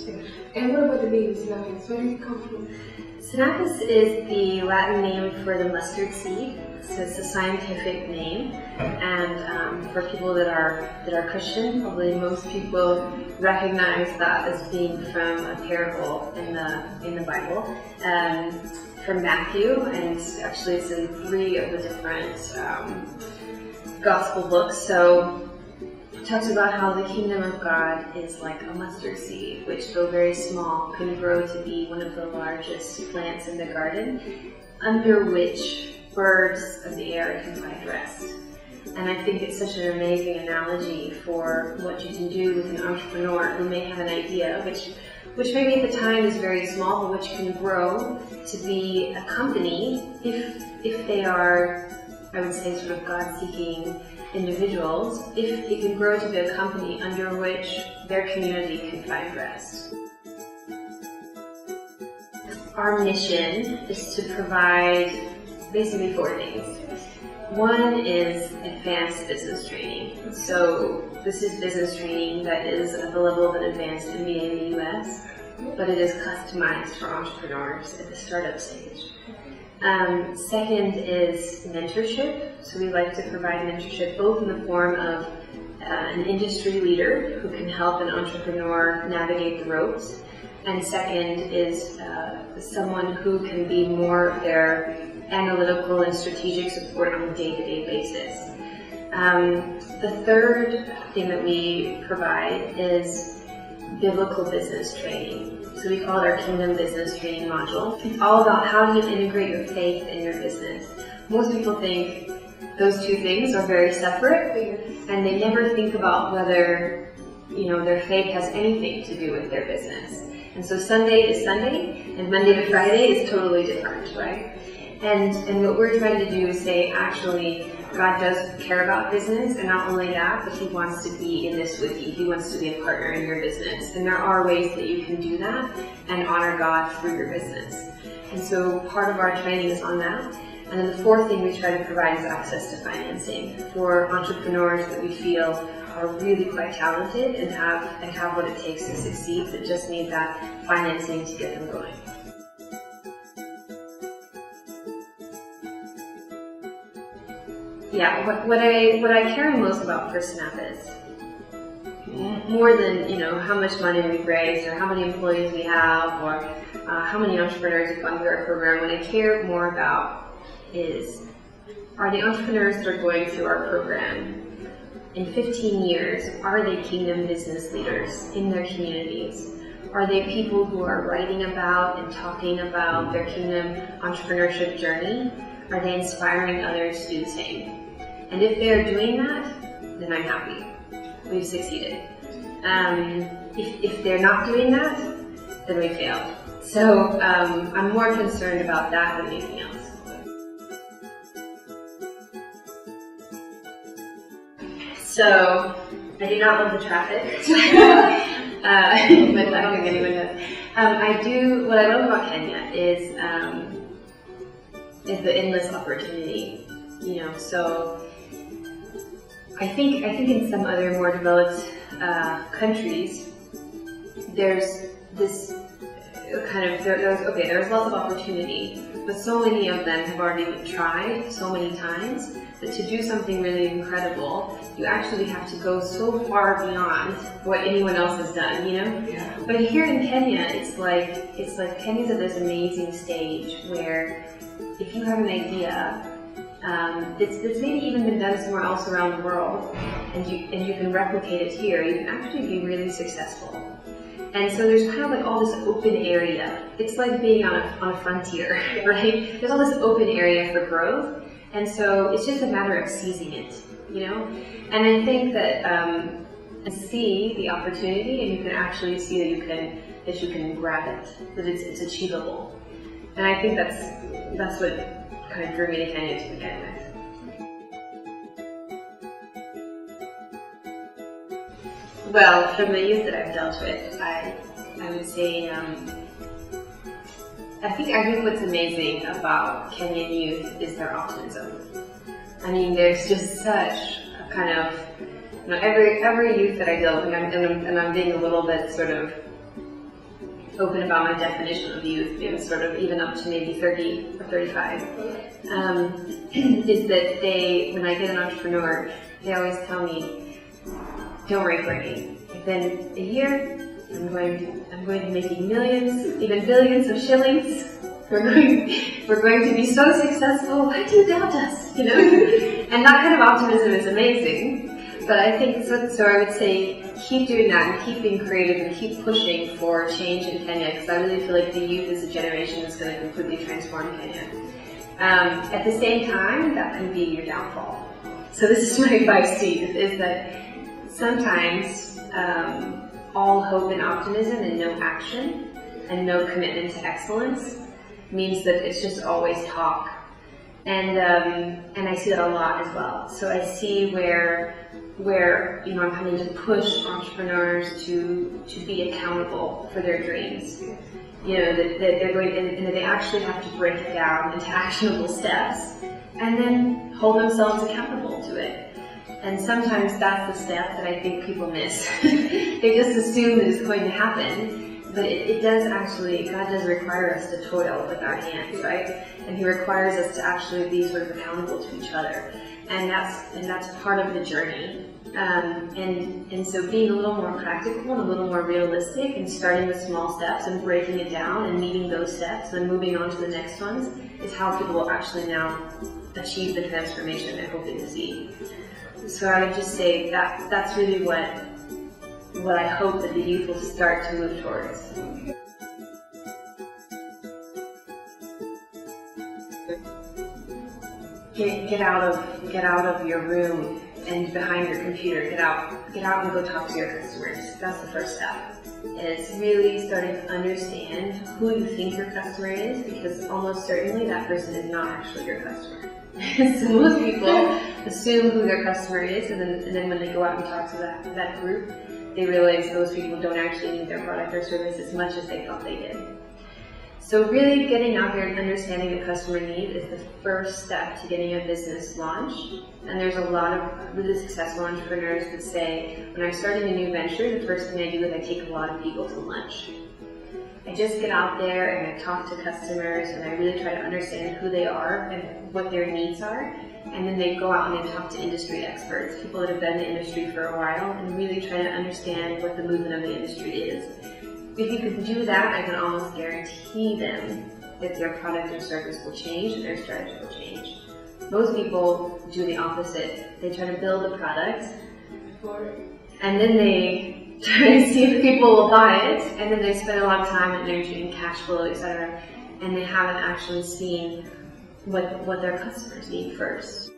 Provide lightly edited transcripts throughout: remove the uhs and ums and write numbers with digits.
interesting. And what about the name Sinapis? Where did it come from? Sinapis is the Latin name for the mustard seed, so it's a scientific name. And for people that are Christian, probably most people recognize that as being from a parable in the Bible, from Matthew, and actually it's in 3 of the different gospel books. So it talks about how the kingdom of God is like a mustard seed, which, though very small, can grow to be one of the largest plants in the garden, under which birds of the air can find rest. And I think it's such an amazing analogy for what you can do with an entrepreneur who may have an idea, which maybe at the time is very small, but which can grow to be a company if they are, I would say, sort of God-seeking individuals, if it can grow to be a company under which their community can find rest. Our mission is to provide basically 4 things. One is advanced business training. So this is business training that is at the level of an advanced MBA in the US, but it is customized for entrepreneurs at the startup stage. Second is mentorship. So we like to provide mentorship both in the form of an industry leader who can help an entrepreneur navigate the ropes, and second is someone who can be more of their analytical and strategic support on a day-to-day basis. The third thing that we provide is biblical business training. So we call it our Kingdom Business Training module. It's all about how do you integrate your faith in your business. Most people think those 2 things are very separate, and they never think about whether, their faith has anything to do with their business. And so Sunday is Sunday, and Monday to Friday is totally different, right? And what we're trying to do is say, actually, God does care about business, and not only that, but He wants to be in this with you. He wants to be a partner in your business. And there are ways that you can do that and honor God through your business. And so part of our training is on that. And then the 4th thing we try to provide is access to financing for entrepreneurs that we feel are really quite talented and have what it takes to succeed, but just need that financing to get them going. Yeah, what I care most about for Sinapis, more than how much money we've raised or how many employees we have or how many entrepreneurs have gone through our program, what I care more about is, are the entrepreneurs that are going through our program in 15 years, are they kingdom business leaders in their communities? Are they people who are writing about and talking about their kingdom entrepreneurship journey? Are they inspiring others to do the same? And if they're doing that, then I'm happy. We've succeeded. If they're not doing that, then we failed. So I'm more concerned about that than anything else. So I do not love the traffic, but I don't think anyone does. What I love about Kenya is the endless opportunity. So I think in some other more developed countries, there's this there's lots of opportunity, but so many of them have already been tried so many times that to do something really incredible, you actually have to go so far beyond what anyone else has done, Yeah. But here in Kenya, it's like Kenya's at this amazing stage where if you have an idea that's maybe even been done somewhere else around the world, and you can replicate it here, you can actually be really successful. And so there's kind of like all this open area. It's like being on a frontier, right? There's all this open area for growth, and so it's just a matter of seizing it, And I think that see the opportunity, and you can actually see that you can grab it, that it's achievable. And I think that's what kind of drew me to Kenya to begin with. Well, from the youth that I've dealt with, I would say I think what's amazing about Kenyan youth is their optimism. I mean, there's just such a kind of every youth that I deal with, and I'm being a little bit sort of open about my definition of youth, it was sort of even up to maybe 30 or 35, is that when I get an entrepreneur, they always tell me, don't worry, Courtney, within a year, I'm going to be making millions, even billions of shillings. We're going to be so successful. Why do you doubt us? You know, and that kind of optimism is amazing. But I think so. I would say keep doing that and keep being creative and keep pushing for change in Kenya, because I really feel like the youth is a generation that's going to completely transform Kenya. At the same time, that can be your downfall. So this is my advice to you: is that sometimes all hope and optimism and no action and no commitment to excellence means that it's just always talk, and I see that a lot as well. So I see where I'm having to push entrepreneurs to be accountable for their dreams. That they're going and that they actually have to break it down into actionable steps and then hold themselves accountable to it. And sometimes that's the step that I think people miss. They just assume that it's going to happen. But it does actually, God does require us to toil with our hands, right? And He requires us to actually be sort of accountable to each other. And that's part of the journey. And so being a little more practical and a little more realistic and starting with small steps and breaking it down and meeting those steps and then moving on to the next ones is how people will actually now achieve the transformation they're hoping to see. So I would just say that's really what I hope that the youth will start to move towards. Get out of your room and behind your computer. Get out and go talk to your customers. That's the first step. It's really starting to understand who you think your customer is, because almost certainly that person is not actually your customer. So most people assume who their customer is, and then when they go out and talk to that group, they realize those people don't actually need their product or service as much as they thought they did. So really getting out there and understanding the customer need is the first step to getting a business launched. And there's a lot of really successful entrepreneurs that say, when I'm starting a new venture, the first thing I do is I take a lot of people to lunch. I just get out there and I talk to customers and I really try to understand who they are and what their needs are. And then they go out and they talk to industry experts, people that have been in the industry for a while, and really try to understand what the movement of the industry is. If you can do that, I can almost guarantee them that their product or service will change and their strategy will change. Most people do the opposite. They try to build a product, and then they try to see if people will buy it, and then they spend a lot of time and energy and cash flow, etc., and they haven't actually seen what their customers need first.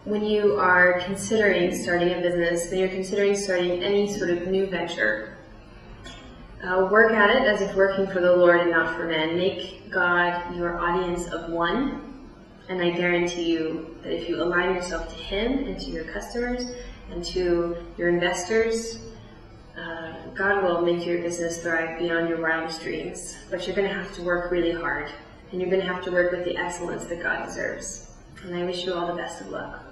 When you are considering starting a business, when you're considering starting any sort of new venture, work at it as if working for the Lord and not for men. Make God your audience of one, and I guarantee you that if you align yourself to Him and to your customers and to your investors, God will make your business thrive beyond your wildest dreams. But you're going to have to work really hard, and you're going to have to work with the excellence that God deserves. And I wish you all the best of luck.